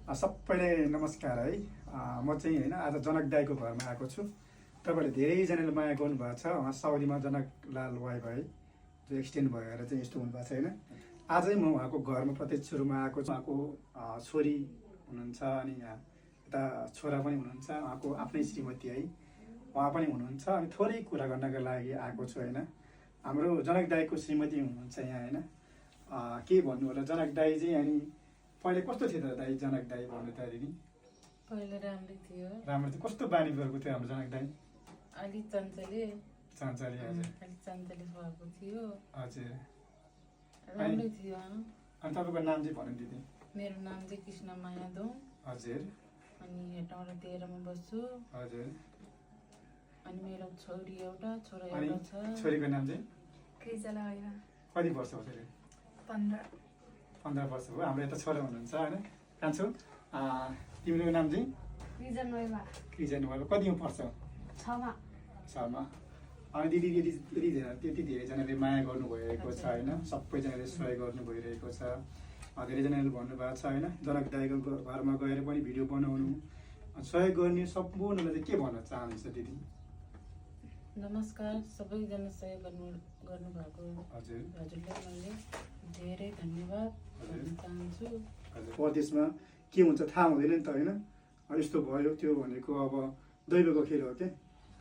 सबैलाई नमस्कार है। म चाहिँ होइन आज जनक दाईको घरमा आएको छु। तपाईँले धेरैजनाले माया गर्नुभएको छ। उहाँ साउदीमा जनकलाल वाइफ है, जो एक्सटेन्ड भएर चाहिँ यस्तो हुनुभएको छ होइन। आजै म उहाँको घरमा प्रत्यक्ष रूपमा आएको छु। उहाँको छोरी हुनुहुन्छ अनि यता छोरा पनि हुनुहुन्छ, उहाँको आफ्नै श्रीमती है, उहाँ पनि हुनुहुन्छ। अनि थोरै कुरा गर्नको लागि आएको छु होइन। हाम्रो जनक दाईको श्रीमती हुनुहुन्छ यहाँ होइन। के भन्नु होला, जनक दाई चाहिँ अनि पहिले कस्तो थियो त दाई? जनक दाई भन्नु त नि पहिले राम्रै थियो। राम्रो थियो। कस्तो बानी गरेको थियो हाम्रो जनक दाई? अलि चञ्चले चञ्चली हजुर। अलि चञ्चले भएको थियो। हजुर राम्रै थियो। अनि तपाईँको नाम चाहिँ भन्नु दिदी? मेरो नाम चाहिँ कृष्ण माया दोङ। हजुर। अनि हेटौँडा 13 मा बस्छु। हजुर। अनि मेरो छोरी एउटा, छोरा अनि एउटा छ। छोरीको नाम चाहिँ? क्रिजला होइन। कति वर्ष हो छोरी? 15 वर्ष हो। हाम्रो यता छोरा हुनुहुन्छ होइन। कान्छो तिम्रो नाम चाहिँ? क्रिजन वैभा। क्रिजन वाइफ। कतिमा पढ्छ? 6मा। अनि दिदी त्यति धेरैजनाले माया गर्नु भइरहेको छ होइन। सबैजनाले सहयोग गर्नु भइरहेको छ। धेरैजनाले भन्नुभएको छ होइन, जनक दाईको घरमा गएर पनि भिडियो बनाउनु, सहयोग गर्ने सम्पूर्णलाई चाहिँ के भन्न चाहनुहुन्छ दिदी? नमस्कार, सबैजना सहयोग गर्नुभएको हजुर हजुरलाई मैले धेरै धन्यवाद दिन चाहन्छु। हजुर। परदेशमा के हुन्छ थाहा हुँदैन नि त होइन। यस्तो भयो त्यो भनेको अब दैवको खेल हो क्या।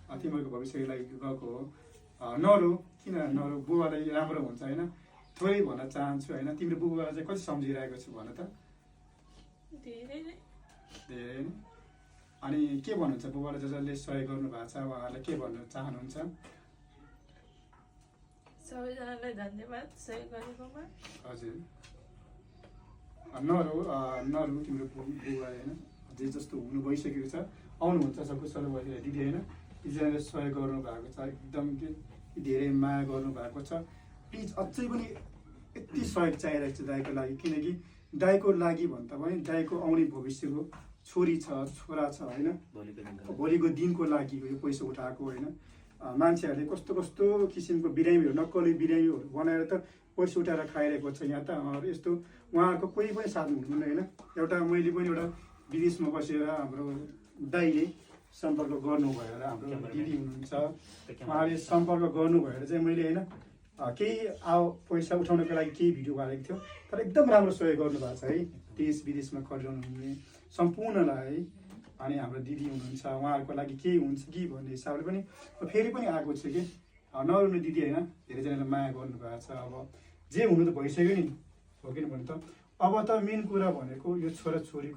तिमीहरूको भविष्यको लागि गएको हो। नरो, किन नरो? बुबालाई राम्रो हुन्छ होइन। थोरै भन्न चाहन्छु होइन। तिम्रो बुबालाई चाहिँ कति सम्झिरहेको छु भन त? धेरै नै। धेरै नै। अनि के भन्नुहुन्छ बुबालाई जसले सहयोग गर्नु भएको छ, उहाँहरूलाई के भन्न चाहनुहुन्छ? सबैजनालाई धन्यवाद सहयोग गरेकोमा। हजुर। नरु तिम्रो बुबा होइन, जे जस्तो हुनु भइसकेको छ, आउनुहुन्छ सकुशल भइसक्यो दिदी होइन। यतिजनाले सहयोग गर्नु भएको छ, एकदम धेरै माया गर्नु भएको छ। प्लिज अझै पनि यति सहयोग चाहिरहेको छ दाईको लागि। किनकि दाईको लागि भन्दा पनि दाईको आउने भविष्यको छोरी छ, छोरा छ होइन। भोलिको दिनको लागि यो पैसा उठाएको होइन। मान्छेहरूले कस्तो कस्तो किसिमको बिरामीहरू, नक्कली बिरामीहरू बनाएर त पैसा उठाएर खाइरहेको छ यहाँ त। यस्तो उहाँहरूको कोही पनि साथ हुनुहुन्न होइन। एउटा मैले पनि एउटा विदेशमा बसेर हाम्रो दाईले सम्पर्क गर्नु भएर, हाम्रो दिदी हुनुहुन्छ उहाँले सम्पर्क गर्नु भएर चाहिँ मैले होइन केही पैसा उठाउनको लागि केही भिडियो हालेको थियो। तर एकदम राम्रो सहयोग गर्नुभएको छ है, देश विदेशमा खरिरहनु हुने सम्पूर्णलाई है। अनि हाम्रो दिदी हुनुहुन्छ, उहाँहरूको लागि केही हुन्छ कि भन्ने हिसाबले पनि फेरि पनि आएको छु कि नरुने दिदी होइन। धेरैजनाले माया गर्नुभएको छ। अब जे हुनु त भइसक्यो नि, हो किन भन्नु त। अब त मेन कुरा भनेको यो छोराछोरी